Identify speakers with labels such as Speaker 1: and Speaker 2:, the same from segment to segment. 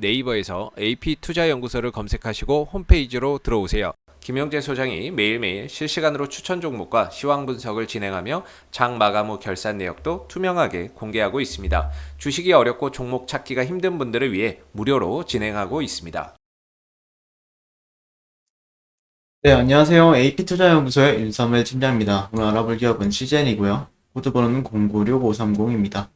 Speaker 1: 네이버에서 AP투자연구소를 검색하시고 홈페이지로 들어오세요. 김영재 소장이 매일매일 실시간으로 추천 종목과 시황 분석을 진행하며 장 마감 후 결산 내역도 투명하게 공개하고 있습니다. 주식이 어렵고 종목 찾기가 힘든 분들을 위해 무료로 진행하고 있습니다.
Speaker 2: 네, 안녕하세요. AP투자연구소의 윤삼일 팀장입니다. 오늘 알아볼 기업은 CGN이고요. 코드 번호는 096530입니다.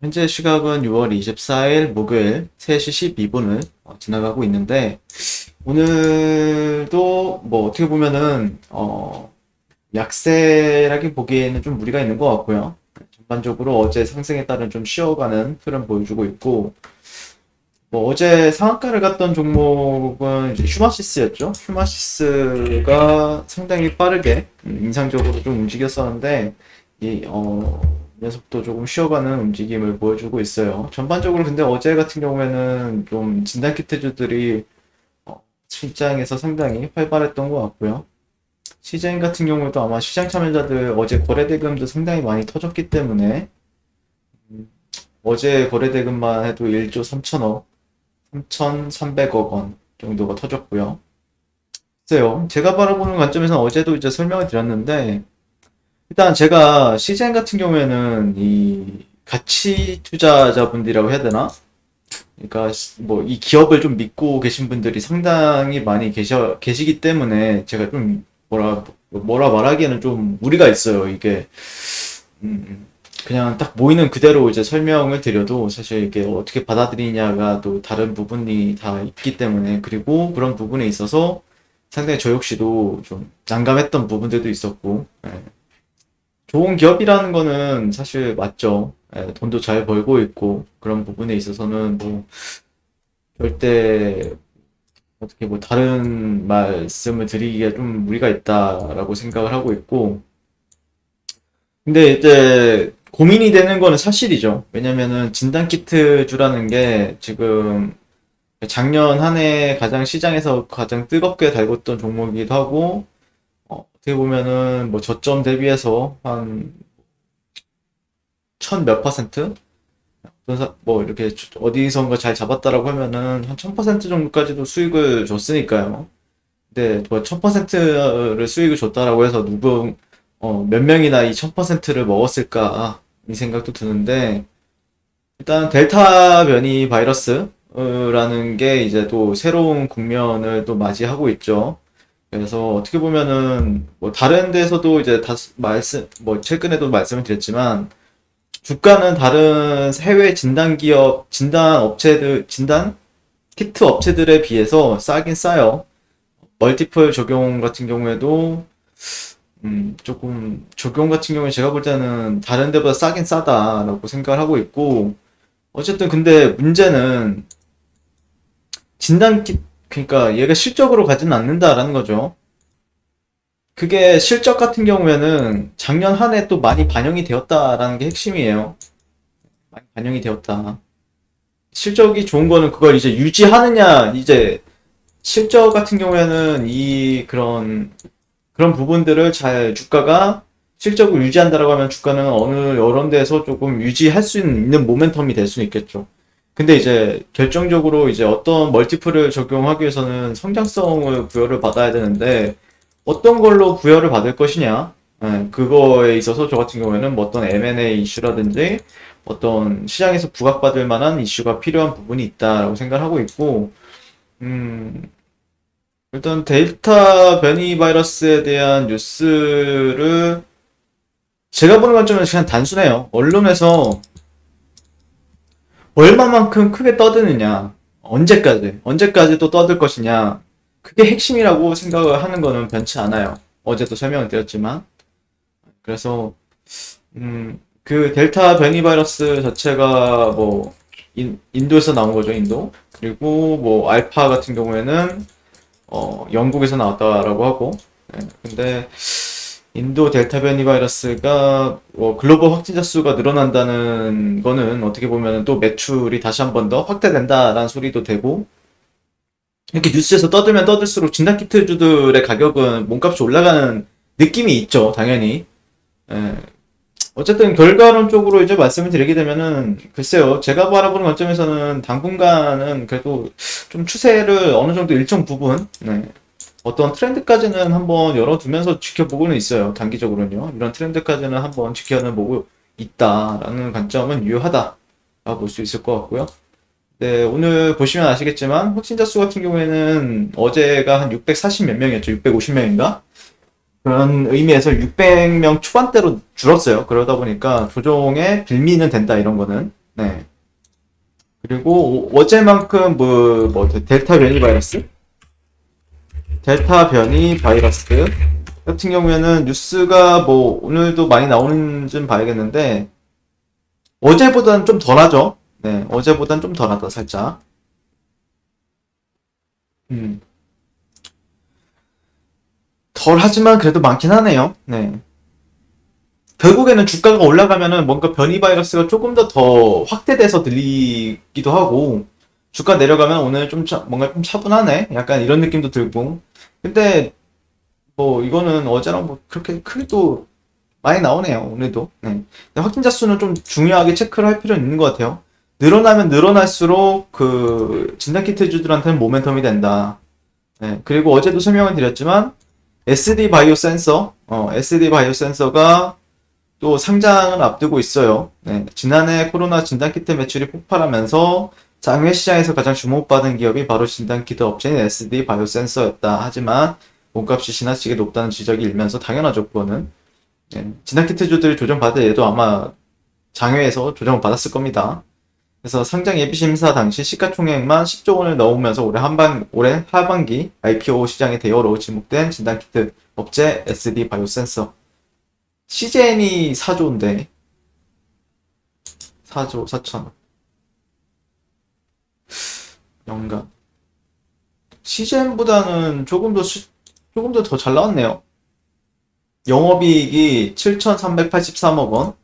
Speaker 2: 현재 시각은 6월 24일 목요일 3시 12분을 지나가고 있는데, 오늘도 뭐 어떻게 보면은, 약세라기 보기에는 좀 무리가 있는 것 같고요. 전반적으로 어제 상승에 따른 좀 쉬어가는 흐름 보여주고 있고, 뭐 어제 상한가를 갔던 종목은 이제 휴마시스였죠. 휴마시스가 상당히 빠르게 인상적으로 좀 움직였었는데 녀석도 조금 쉬어가는 움직임을 보여주고 있어요. 전반적으로 근데 어제 같은 경우에는 좀 진단키트주들이 시장에서 상당히 활발했던 것 같고요. 시장 같은 경우에도 아마 시장 참여자들 어제 거래대금도 상당히 많이 터졌기 때문에 어제 거래대금만 해도 1조 3천억 3,300억 원 정도가 터졌고요. 글쎄요. 제가 바라보는 관점에서는 어제도 이제 설명을 드렸는데, 일단 제가 시젠 같은 경우에는 이 가치 투자자분들이라고 해야 되나? 그러니까 뭐 이 기업을 좀 믿고 계신 분들이 상당히 많이 계시기 때문에 제가 좀 뭐라 말하기에는 좀 무리가 있어요. 이게 그냥 딱 보이는 그대로 이제 설명을 드려도 사실 이게 어떻게 받아들이냐가 또 다른 부분이 다 있기 때문에, 그리고 그런 부분에 있어서 상당히 저 역시도 좀 난감했던 부분들도 있었고, 좋은 기업이라는 거는 사실 맞죠. 돈도 잘 벌고 있고 그런 부분에 있어서는 뭐 절대 어떻게 뭐 다른 말씀을 드리기가 좀 무리가 있다라고 생각을 하고 있고, 근데 이제 고민이 되는 거는 사실이죠. 왜냐면은 진단키트주라는 게 지금 작년 한 해 가장 시장에서 가장 뜨겁게 달궜던 종목이기도 하고, 어떻게 보면은 뭐 저점 대비해서 한 천 몇 퍼센트? 뭐 이렇게 어디선가 잘 잡았다라고 하면은 한 1000% 정도까지도 수익을 줬으니까요. 근데 뭐 1000%를 수익을 줬다라고 해서 몇 명이나 이 1000%를 먹었을까 이 생각도 드는데, 일단 델타 변이 바이러스라는 게 이제 또 새로운 국면을 또 맞이하고 있죠. 그래서 어떻게 보면은 뭐 다른 데서도 이제 뭐 최근에도 말씀을 드렸지만, 주가는 다른 해외 진단 키트 업체들에 비해서 싸긴 싸요. 멀티플 적용 같은 경우에도 조금 적용 같은 경우에 제가 볼 때는 다른 데보다 싸긴 싸다라고 생각을 하고 있고, 어쨌든 근데 문제는 진단키 그러니까 얘가 실적으로 가지는 않는다라는 거죠. 그게 실적 같은 경우에는 작년 한 해 또 많이 반영이 되었다라는 게 핵심이에요. 많이 반영이 되었다. 실적이 좋은 거는 그걸 이제 유지하느냐, 이제 실적 같은 경우에는 이 그런 부분들을 잘 주가가 실적을 유지한다라고 하면 주가는 어느 여러 데에서 조금 유지할 수 있는 모멘텀이 될 수 있겠죠. 근데 이제 결정적으로 이제 어떤 멀티플을 적용하기 위해서는 성장성을 부여를 받아야 되는데, 어떤 걸로 부여를 받을 것이냐, 그거에 있어서 저 같은 경우에는 뭐 어떤 M&A 이슈라든지 어떤 시장에서 부각받을 만한 이슈가 필요한 부분이 있다라고 생각을 하고 있고, 음, 일단 델타 변이 바이러스에 대한 뉴스를 제가 보는 관점은 그냥 단순해요. 언론에서 얼마만큼 크게 떠드느냐, 언제까지 또 떠들 것이냐, 그게 핵심이라고 생각을 하는 거는 변치 않아요. 어제도 설명을 드렸지만. 그래서 그 델타 변이 바이러스 자체가 뭐 인도에서 나온 거죠, 인도. 그리고 뭐 알파 같은 경우에는 영국에서 나왔다라고 하고, 근데 인도 델타 변이 바이러스가 글로벌 확진자 수가 늘어난다는 거는 어떻게 보면 또 매출이 다시 한 번 더 확대된다라는 소리도 되고, 이렇게 뉴스에서 떠들면 떠들수록 진단키트주들의 가격은 몸값이 올라가는 느낌이 있죠, 당연히. 예, 어쨌든 결과론적으로 이제 말씀을 드리게 되면은 글쎄요. 제가 바라보는 관점에서는 당분간은 그래도 좀 추세를 어느 정도 일정 부분 어떤 트렌드까지는 한번 열어두면서 지켜보고는 있어요. 단기적으로는요. 이런 트렌드까지는 한번 지켜보고 있다라는 관점은 유효하다라고 볼 수 있을 것 같고요. 네, 오늘 보시면 아시겠지만 확진자 수 같은 경우에는 어제가 한 640 몇 명이었죠. 650명인가? 그런 의미에서 600명 초반대로 줄었어요. 그러다 보니까 조정에 빌미는 된다, 이런 거는. 네. 그리고 어제만큼 델타 변이 바이러스? 델타 변이 바이러스 같은 경우에는 뉴스가 오늘도 많이 나오는지는 봐야겠는데, 어제보다는 좀 덜하죠. 네, 어제보다는 좀 덜하다, 살짝. 음. 덜하지만 그래도 많긴 하네요. 네. 결국에는 주가가 올라가면은 뭔가 변이 바이러스가 조금 더 확대돼서 들리기도 하고, 주가 내려가면 오늘 뭔가 좀 차분하네? 약간 이런 느낌도 들고. 근데, 이거는 어제랑 그렇게 크게 또 많이 나오네요, 오늘도. 네. 근데 확진자 수는 좀 중요하게 체크를 할 필요는 있는 것 같아요. 늘어나면 늘어날수록 진단키트주들한테는 모멘텀이 된다. 네. 그리고 어제도 설명을 드렸지만, SD 바이오 센서가 또 상장을 앞두고 있어요. 네, 지난해 코로나 진단키트 매출이 폭발하면서 장외 시장에서 가장 주목받은 기업이 바로 진단키트 업체인 SD 바이오센서였다. 하지만 몸값이 지나치게 높다는 지적이 일면서 당연하죠, 그거는. 네, 진단키트주들이 조정받을 얘도 아마 장외에서 조정을 받았을 겁니다. 그래서 상장 예비 심사 당시 시가총액만 10조 원을 넣으면서 올해 하반기 IPO 시장의 대여로 지목된 진단키트 업체 SD 바이오센서. CGN이 4조인데 4조 4천 연간. CGN보다는 조금 더 잘 나왔네요. 영업이익이 7,383억 원,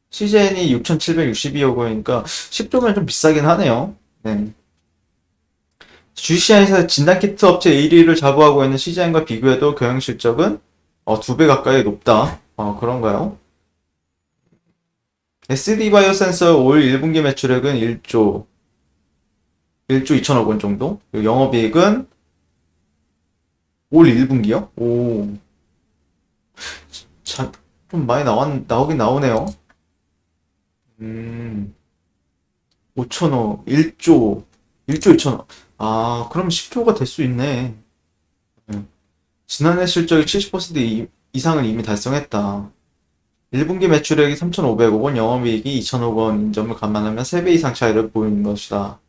Speaker 2: CGN이 6,762억 원이니까 10조면 좀 비싸긴 하네요. 네. 주시장에서 진단키트 업체 1위를 자부하고 있는 CGN과 비교해도 경영 실적은 2배 가까이 높다. 그런가요? SD 바이오센서 올 1분기 매출액은 1조 2천억 원 정도. 그리고 영업이익은 올 1분기요? 오, 좀 많이 나오긴 나오네요. 5천억, 1조 2천억. 아, 그럼 10조가 될 수 있네. 지난해 실적의 70% 이상을 이미 달성했다. 1분기 매출액이 3,500억 원, 영업이익이 2천억 원인 점을 감안하면 3배 이상 차이를 보이는 것이다.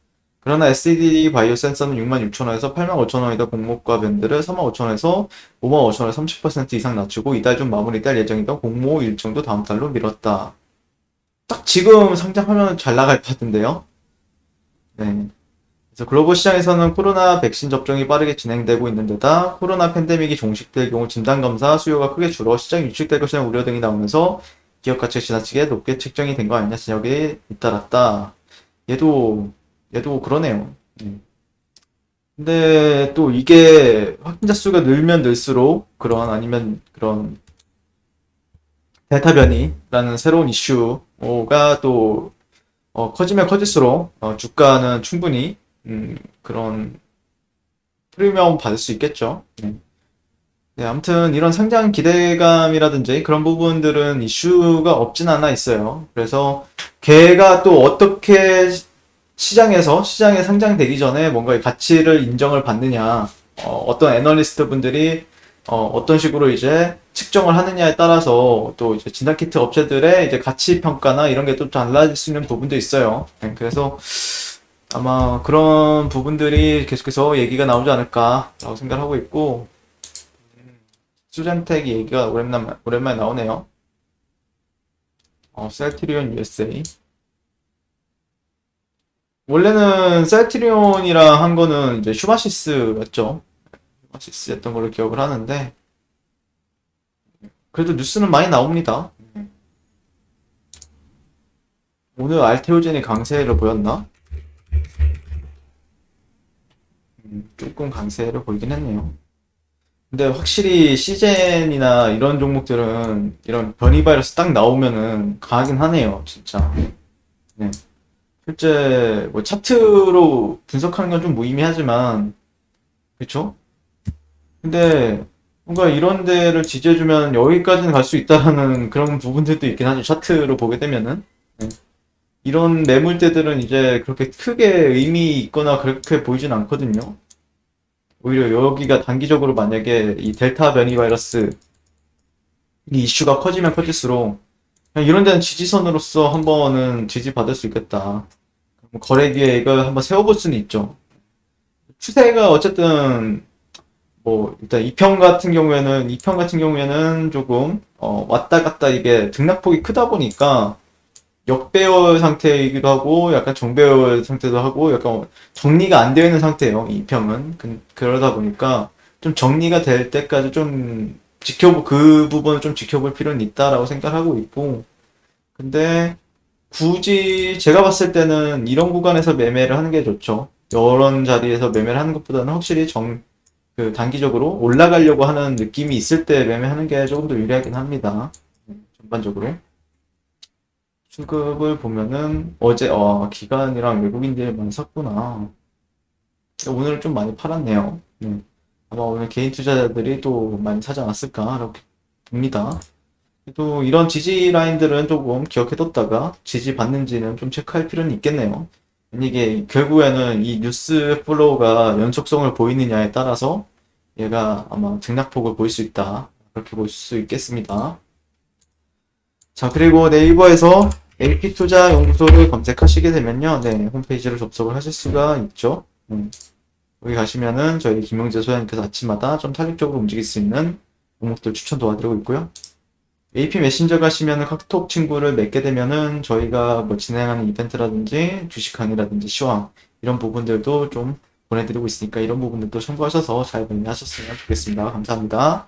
Speaker 2: 그러나 SD 바이오 센서는 6만 6천 원에서 8만 5천 원이다. 공모가 밴드를 3만 5천 원에서 5만 5천 원에 30% 이상 낮추고 이달 중 마무리될 예정이던 공모 일정도 다음 달로 미뤘다. 딱 지금 상장하면 잘 나갈 것 같은데요? 네. 그래서 글로벌 시장에서는 코로나 백신 접종이 빠르게 진행되고 있는 데다 코로나 팬데믹이 종식될 경우 진단검사 수요가 크게 줄어 시장이 위축될 것이라는 우려 등이 나오면서 기업 가치가 지나치게 높게 책정이 된 거 아니냐 지적에 잇따랐다. 얘도 그러네요. 근데 또 이게 확진자 수가 늘면 늘수록 아니면 그런 델타 변이라는 새로운 이슈가 또 커지면 커질수록 주가는 충분히 그런 프리미엄 받을 수 있겠죠. 네. 네, 아무튼 이런 상장 기대감이라든지 그런 부분들은 이슈가 없진 않아 있어요. 그래서 걔가 또 어떻게 시장에 상장되기 전에 뭔가 가치를 인정을 받느냐, 어떤 애널리스트 분들이 어떤 식으로 이제 측정을 하느냐에 따라서 또 이제 진단키트 업체들의 이제 가치 평가나 이런 게 또 달라질 수 있는 부분도 있어요. 네, 그래서 아마 그런 부분들이 계속해서 얘기가 나오지 않을까라고 생각하고 있고, 수젠텍 얘기가 오랜만에 나오네요. 셀트리온 USA. 원래는 셀트리온이랑 한 거는 이제 슈마시스였죠. 슈마시스였던 걸로 기억을 하는데, 그래도 뉴스는 많이 나옵니다. 오늘 알테오젠이 강세를 보였나? 조금 강세를 보이긴 했네요. 근데 확실히 시젠이나 이런 종목들은 이런 변이 바이러스 딱 나오면은 강하긴 하네요, 진짜. 네. 실제 뭐 차트로 분석하는 건 좀 무의미하지만, 그쵸? 근데 뭔가 이런 데를 지지해주면 여기까지는 갈 수 있다라는 그런 부분들도 있긴 하죠. 차트로 보게 되면은. 네. 이런 매물대들은 이제 그렇게 크게 의미 있거나 그렇게 보이진 않거든요. 오히려 여기가 단기적으로 만약에 이 델타 변이 바이러스 이 이슈가 커지면 커질수록 그냥 이런 데는 지지선으로서 한 번은 지지받을 수 있겠다. 뭐 거래 기회 이걸 한번 세워볼 수는 있죠. 추세가 어쨌든 뭐 일단 2평 같은 경우에는 조금 왔다 갔다 이게 등락폭이 크다 보니까 역배열 상태이기도 하고 약간 정배열 상태도 하고 약간 정리가 안 되어 있는 상태예요. 2평은 그러다 보니까 좀 정리가 될 때까지 좀 그 부분을 좀 지켜볼 필요는 있다라고 생각하고 있고 근데 굳이 제가 봤을 때는 이런 구간에서 매매를 하는 게 좋죠. 이런 자리에서 매매를 하는 것보다는 확실히 그 단기적으로 올라가려고 하는 느낌이 있을 때 매매하는 게 조금 더 유리하긴 합니다. 전반적으로. 수급을 보면은 어제 기관이랑 외국인들이 많이 샀구나. 오늘은 좀 많이 팔았네요. 네. 아마 오늘 개인 투자자들이 또 많이 사지 않았을까 봅니다. 또 이런 지지 라인들은 조금 기억해뒀다가 지지 받는지는 좀 체크할 필요는 있겠네요. 이게 결국에는 이 뉴스 플로우가 연속성을 보이느냐에 따라서 얘가 아마 등락폭을 보일 수 있다. 그렇게 볼 수 있겠습니다. 자, 그리고 네이버에서 AP투자연구소를 검색하시게 되면요. 네, 홈페이지를 접속을 하실 수가 있죠. 여기 가시면은 저희 김영재 소장님께서 아침마다 좀 탄력적으로 움직일 수 있는 종목들 추천 도와드리고 있고요. AP 메신저 가시면은 카톡 친구를 맺게 되면은 저희가 뭐 진행하는 이벤트라든지 주식 강의라든지 시황 이런 부분들도 좀 보내드리고 있으니까 이런 부분들도 참고하셔서 잘 매매하셨으면 좋겠습니다. 감사합니다.